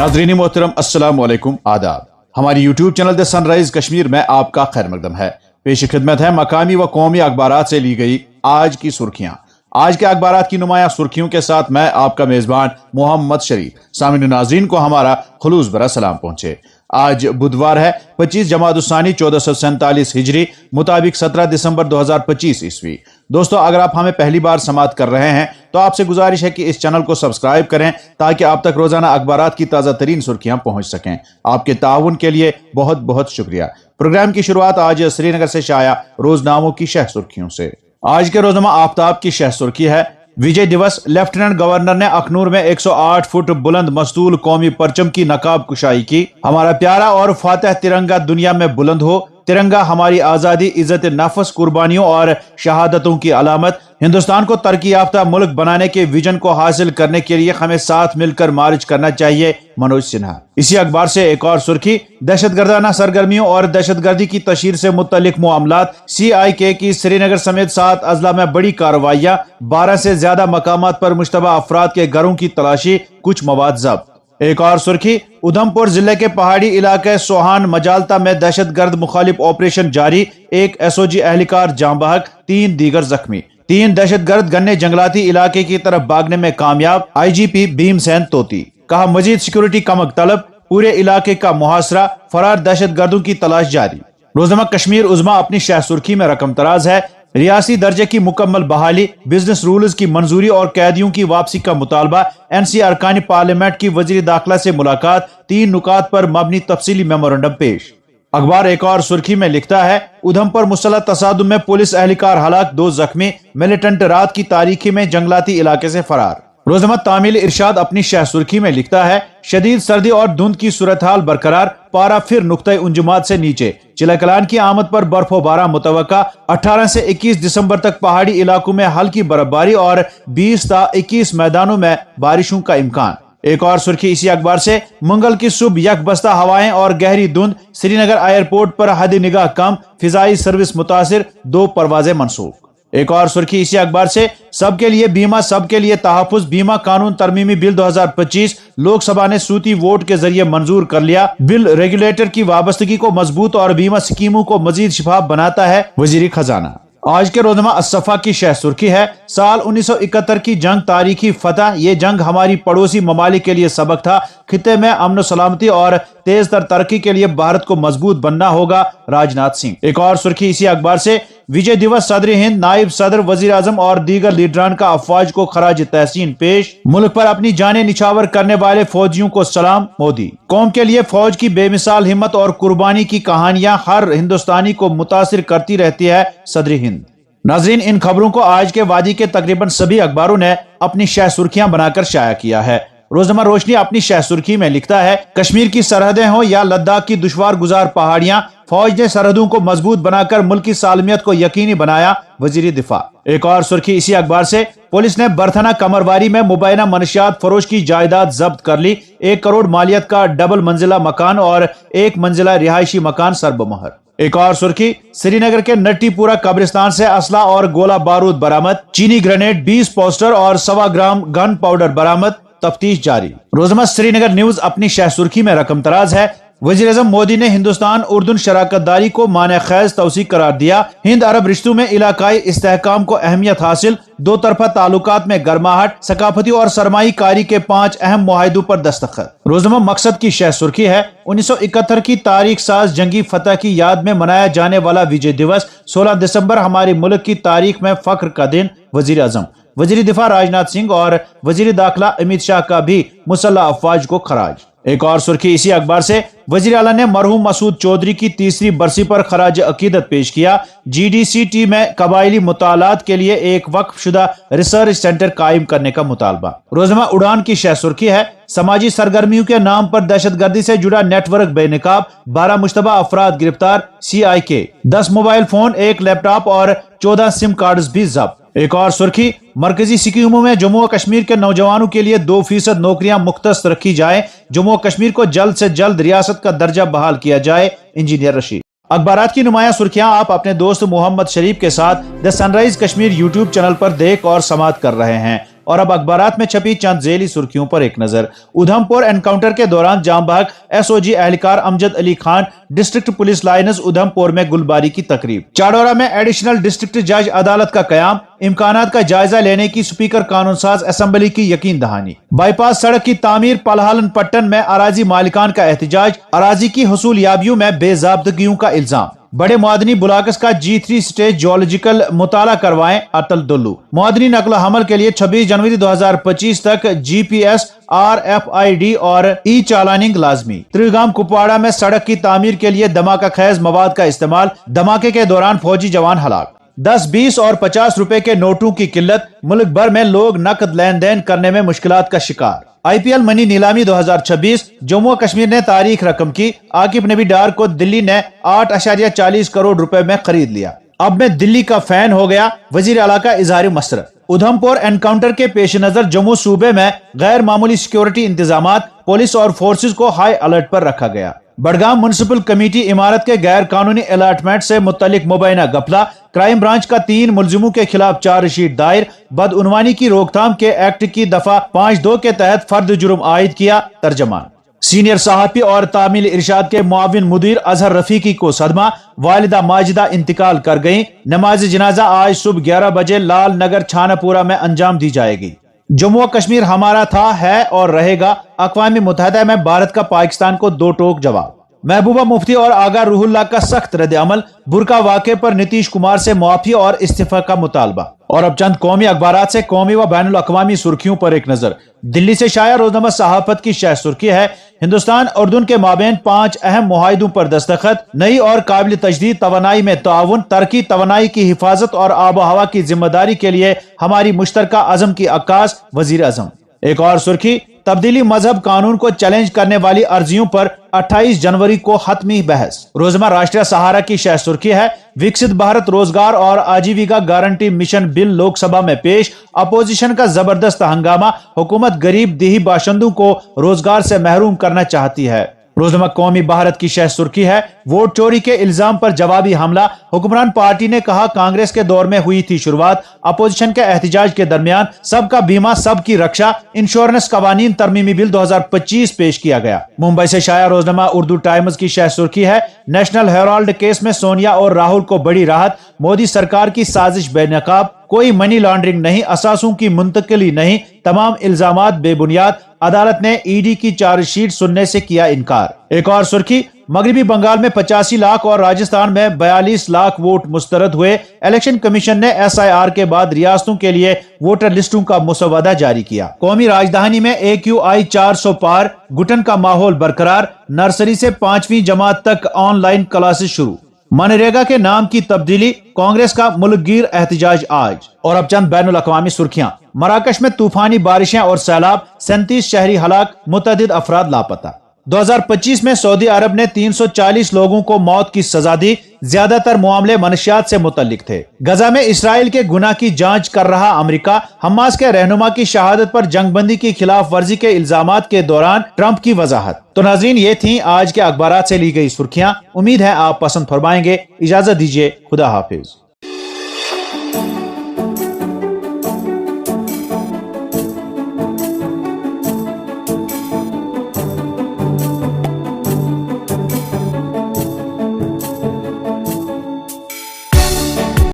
नाज़रीन मोहतरम अस्सलाम वालेकुम आदाब। हमारी YouTube channel the sunrise Kashmir में आपका खैर मकदम है। पेश खिदमत है मकामी व कौमी अखबारात से ली गई आज की सुर्खियां। आज के अखबारात की नुमाया सुर्खियों के साथ मैं आपका मेजबान मोहम्मद शरीफ। सामने नाज़रीन को हमारा खुलूस भरा सलाम पहुंचे। आज बुधवार है 25 जमादुस्सानी 1447 हिजरी मुताबिक 17 दिसंबर 2025 ईस्वी। दोस्तों, अगर आप हमें पहली बार समाअत कर रहे हैं तो आपसे गुजारिश है कि इस चैनल को सब्सक्राइब करें ताकि आप तक रोजाना अखबारात की ताज़ा तरीन सुर्खियां पहुंच सकें। आपके ताउन के लिए बहुत बहुत शुक्रिया। प्रोग्राम की शुरुआत आज श्रीनगर से शाया रोजनामों की शह सुर्खियों से। आज के रोजनामा आफ्ताब की शह सुर्खी है विजय दिवस। लेफ्टिनेंट गवर्नर ने अखनूर में 108 फुट बुलंद मस्तूल कौमी परचम की नकाब कुशाई की। हमारा प्यारा और फातह तिरंगा दुनिया में बुलंद हो। तिरंगा हमारी आजादी, इज्जत नफ्स, कुर्बानियों और शहादतों की अलामत। हिंदुस्तान को तरक्की याफ्ता मुल्क बनाने के विजन को हासिल करने के लिए हमें साथ मिलकर मार्च करना चाहिए, मनोज सिन्हा। इसी अखबार से एक और सुर्खी दहशतगर्दाना सरगर्मियों और दहशतगर्दी की तशहीर से मुतल्लिक मामलात। CIK की श्रीनगर समेत 7 अजला में बड़ी कार्रवाइयां। 12 से ज्यादा मकामात पर मुश्तबा अफराद के घरों की तलाशी, कुछ मवाद जब्त। एक और सुर्खी उधमपुर जिले के पहाड़ी इलाके सोहान मजालता में दहशतगर्द मुखालिफ ऑपरेशन जारी। एक SOG एहलकार जाँ बहक, 3 दीगर जख्मी। 3 दहशतगर्द गन्ने जंगलाती इलाके की तरफ भागने में कामयाब। IGP भीमसेन तोती। कहा मजीद सिक्योरिटी कमक तलब, पूरे इलाके का मुहासरा, फरार दहशतगर्दों की तलाश जारी। रोजनामा कश्मीर उज़्मा अपनी शह सुर्खी में रकम तराज है। रियासी दर्जे की मुकम्मल बहाली, बिजनेस रूल्स की मंजूरी और कैदियों की वापसी का मुतालबा। NC अरकान पार्लियामेंट की वजीर दाखिला से मुलाकात। 3 नुकात पर मबनी तफसीली मेमोरेंडम पेश। अखबार एक और सुर्खी में लिखता है उधमपुर मुसल्लह तसादुम में पुलिस एहलकार हलाक, 2 जख्मी। मिलिटेंट रात की तारीखी में जंगलाती इलाके से फरार। रोजनामा तामील इरशाद अपनी शह सुर्खी में लिखता है शदीद सर्दी और धुंध की सूरत हाल बरकरार, पारा फिर नुक्ते उंजुमात से नीचे। चिलकलान की आमद पर बर्फोबारा मुतवक्का। 18 से 21 दिसंबर तक पहाड़ी इलाकों में हल्की बर्फबारी और 20 से 21 मैदानों में बारिशों का इम्कान। एक और सुर्खी इसी अखबार से मंगल की सुबह यकबस्ता हवाएं और गहरी धुंध। श्रीनगर एयरपोर्ट पर हद निगाह कम, फिजाई सर्विस मुतासिर, 2 परवाजें मनसूख। एक और सुर्खी इसी अखबार से सबके लिए बीमा, सबके लिए तहफ्फुज। बीमा कानून तरमीमी बिल 2025 लोकसभा ने सूती वोट के जरिए मंजूर कर लिया। बिल रेगुलेटर की वाबस्तगी को मजबूत और बीमा स्कीमों को मजीद शिफाफ बनाता है, वजीर खजाना। आज के रोजनामा असफा की शह सुर्खी है साल 1971 की जंग तारीखी फतह। ये जंग हमारी पड़ोसी ममालिक के लिए सबक था। खित्ते में अमन सलामती और तेज तर तरक्की के लिए भारत को मजबूत बनना होगा, राजनाथ सिंह। एक और सुर्खी इसी अखबार से विजय दिवस, सदर हिंद, नायब सदर, वजीर आजम और दीगर लीडरान का अफवाज को खराज तहसीन पेश। मुल्क पर अपनी जानें निछावर करने वाले फौजियों को सलाम, मोदी। कौम के लिए फौज की बेमिसाल हिम्मत और कुर्बानी की कहानियां हर हिंदुस्तानी को मुतासिर करती रहती है, सदर हिंद। नाजरीन, इन खबरों को आज के वादी के तकरीबन सभी अखबारों ने अपनी शह सुर्खियां बनाकर शाया किया है। रोजनामा रोशनी अपनी शह सुर्खी में लिखता है कश्मीर की सरहदें हो या लद्दाख की दुश्वार गुजार पहाड़ियां, फौज ने सरहदों को मजबूत बनाकर मुल्क की सालमियत को यकीनी बनाया, वजीर दिफा। एक और सुर्खी इसी अखबार से पुलिस ने बरथना कमरवारी में मुबैना मनशियात फरोश की जायदाद जब्त कर ली। 1 करोड़ मालियत का डबल मंजिला मकान और 1 मंजिला रिहायशी मकान सरबमोहर। एक और सुर्खी श्रीनगर के नट्टीपुरा कब्रिस्तान से असला और गोला बारूद बरामद। चीनी ग्रेनेड, 20 पोस्टर और 1.25 ग्राम गन पाउडर बरामद, तफ्तीश जारी। रोजनामा श्रीनगर न्यूज अपनी शह सुर्खी में रकम तराज है वजीर आज़म मोदी ने हिंदुस्तान उर्दून शराकतदारी को माने खैज तौसीक करार दिया। हिंद अरब रिश्तों में इलाकाई इस्तेहकाम को अहमियत हासिल। 2 तरफा ताल्लुकात में गर्माहट, सकाफती और सरमाई कारी के 5 अहम मुआहिदों पर दस्तखत। रोजनामा मकसद की शह सुर्खी है 1971 की तारीख साज जंगी फतह की याद में मनाया जाने वाला विजय दिवस। 16 दिसंबर हमारे मुल्क की तारीख में फख्र का दिन, वजीर आजम। वजीर दिफा राजनाथ सिंह और वजीर दाखिला अमित शाह का भी मुसल्लह अफवाज को खराज। एक और सुर्खी इसी अखबार से वजीर आला ने मरहूम मसूद चौधरी की 3री बरसी पर खराज अकीदत पेश किया। GDCT में कबायली मुतालात के लिए एक वक्फ शुदा रिसर्च सेंटर कायम करने का मुतालबा। रोजनामा उड़ान की शह सुर्खी है समाजी सरगर्मियों के नाम पर दहशतगर्दी से जुड़ा नेटवर्क बेनकाब। 12 मुश्तबा अफराद गिरफ्तार। CIK 10 मोबाइल फोन, 1 लैपटॉप और 14 सिम कार्ड भी जब्त। एक और सुर्खी मरकजी स्कीमों में जम्मू और कश्मीर के नौजवानों के लिए 2% नौकरियां मुख्तस रखी जाए। जम्मू और कश्मीर को जल्द से जल्द रियासत का दर्जा बहाल किया जाए, इंजीनियर रशीद। अखबारात की नुमाया सुर्खियां आप अपने दोस्त मोहम्मद शरीफ के साथ the sunrise Kashmir YouTube channel पर देख और समाअत कर रहे हैं। और अब अखबारात में छपी चंद झेली सुर्खियों पर एक नजर। उधमपुर एनकाउंटर के दौरान जाम बहक SOG एहलकार Amjad Ali Khan, district police lines Udhampur में गुलबारी की तकरीब। चाडोरा में एडिशनल डिस्ट्रिक्ट जज अदालत का कयाम, इम्कानात का जायजा लेने की स्पीकर कानून साज असेंबली की यकीन दहानी। बाईपास सड़क की तामीर, पलहालन पट्टन में अराजी मालिकान का एहतजाज, अराजी की हुसूलियाबियों में बेजाब्तगियों का इल्जाम। बड़े मुआदनी ब्लॉक्स का G3 स्टेज जियोलॉजिकल मुताला करवाएं अटल दुल्लू। मुआदनी नकलो हमल के लिए 26 जनवरी 2025 तक GPS, RFID और चालानिंग लाजमी। त्रिगाम कुपवाड़ा में सड़क की तामीर के लिए धमाका खैज मवाद का इस्तेमाल, धमाके के दौरान फौजी जवान हलाक। 10, 20 और 50 रुपए के नोटों की किल्लत, मुल्क भर में लोग नकद लेन देन करने में मुश्किलात का शिकार। IPL मनी नीलामी 2026, जम्मू और कश्मीर ने तारीख रकम की, आकिब नबी डार को दिल्ली ने 8.40 करोड़ रुपए में खरीद लिया। अब मैं दिल्ली का फैन हो गया, वजीर आला का इजहार मसरत। उधमपुर एनकाउंटर के पेश नजर जम्मू सूबे में गैर मामूली सिक्योरिटी इंतजामात, पुलिस और फोर्सेज को हाई अलर्ट पर रखा गया। बड़गाम म्युनिसिपल कमेटी इमारत के गैर कानूनी अलॉटमेंट से मुतल्लिक मुबैना गफला, क्राइम ब्रांच का 3 मुलजिमों के खिलाफ चार्जशीट दायर, बदउनवानी की रोकथाम के एक्ट की दफा 5(2) के तहत फर्द जुर्म आयद किया। तर्जमान। सीनियर सहाफी और तामील इरशाद के मुआविन मुदीर अजहर रफीकी को सदमा, वालिदा माजिदा इंतकाल कर गयी। नमाज जनाजा आज सुबह 11 बजे लाल नगर छानापुरा में अंजाम दी जाएगी। जम्मू और कश्मीर हमारा था, है और रहेगा। अक़वाम मुत्तहिदा में भारत का पाकिस्तान को 2 टोक जवाब। महबूबा मुफ्ती और आगा रूहुल्लाह का सख्त रद्द अमल, बुरका वाक़े पर नीतीश कुमार से मुआफी और इस्तीफा का मुतालबा। और अब चंद कौमी अखबारात से कौमी व बैनुल अक़वामी सुर्खियों पर एक नजर। दिल्ली से शाया रोजनामा सहाफत की शह सुर्खी है, हिंदुस्तान उर्दून के माबेन 5 अहम मुआहिदों पर दस्तखत, नई और काबिल तजदीद तवानाई में ताउन, तरक्की, तवानाई की हिफाजत और आब हवा की जिम्मेदारी के लिए हमारी मुश्तरका अज़म की अक्कास, वजीर आज़म। एक और सुर्खी, तब्दीली मजहब कानून को चैलेंज करने वाली अर्जियों पर 28 जनवरी को हतमी बहस। रोजमा राष्ट्रीय सहारा की शह सुर्खी है, विकसित भारत रोजगार और आजीविका गारंटी मिशन बिल लोकसभा में पेश, अपोजिशन का जबरदस्त हंगामा, हुकूमत गरीब देही बाशिंदों को रोजगार से महरूम करना चाहती है। रोजनामा कौमी भारत की शह सुर्खी है, वोट चोरी के इल्जाम पर जवाबी हमला, हुक्मरान पार्टी ने कहा कांग्रेस के दौर में हुई थी शुरुआत, अपोजिशन के एहतजाज के दरमियान सबका बीमा सबकी रक्षा, इंश्योरेंस कवानीन तरमीमी बिल 2025 पेश किया गया। मुंबई से शाया रोजनामा उर्दू टाइम्स की शह सुर्खी है, नेशनल हेराल्ड केस में सोनिया और राहुल को बड़ी राहत, मोदी सरकार की साजिश बेनकाब, कोई मनी लॉन्ड्रिंग नहीं, असासों की मुंतकिली नहीं, तमाम इल्जामात बेबुनियाद, अदालत ने ED की चार्जशीट सुनने से किया इनकार। एक और सुर्खी, मगरबी बंगाल में 85 लाख और राजस्थान में 42 लाख वोट मुस्तरद हुए। इलेक्शन कमीशन ने SIR के बाद रियासतों के लिए वोटर लिस्टों का मुसवदा जारी किया। कौमी राजधानी में AQI 400 पार, घुटन का माहौल बरकरार, नर्सरी से 5वीं जमात तक ऑनलाइन क्लासेस शुरू। मनरेगा के नाम की तब्दीली, कांग्रेस का मुल्कगीर एहतजाज आज। और अब चंद बैनुल अक़वामी सुर्खियां। मराकश में तूफानी बारिशें और सैलाब, 37 शहरी हलाक, मुतअद्दिद अफराद लापता। 2025 में सऊदी अरब ने 340 लोगों को मौत की सजा दी, ज्यादातर मामले मनशियात से मुतल्लिक थे। गजा में इसराइल के गुनाह की जांच कर रहा अमेरिका, हमास के रहनुमा की शहादत पर जंगबंदी की खिलाफ वर्जी के इल्जामात के दौरान ट्रंप की वजाहत। तो नाज़रीन, ये थी आज के अखबारात से ली गई सुर्खियां। उम्मीद है आप पसंद फरमाएंगे। इजाजत दीजिए, खुदा हाफिज।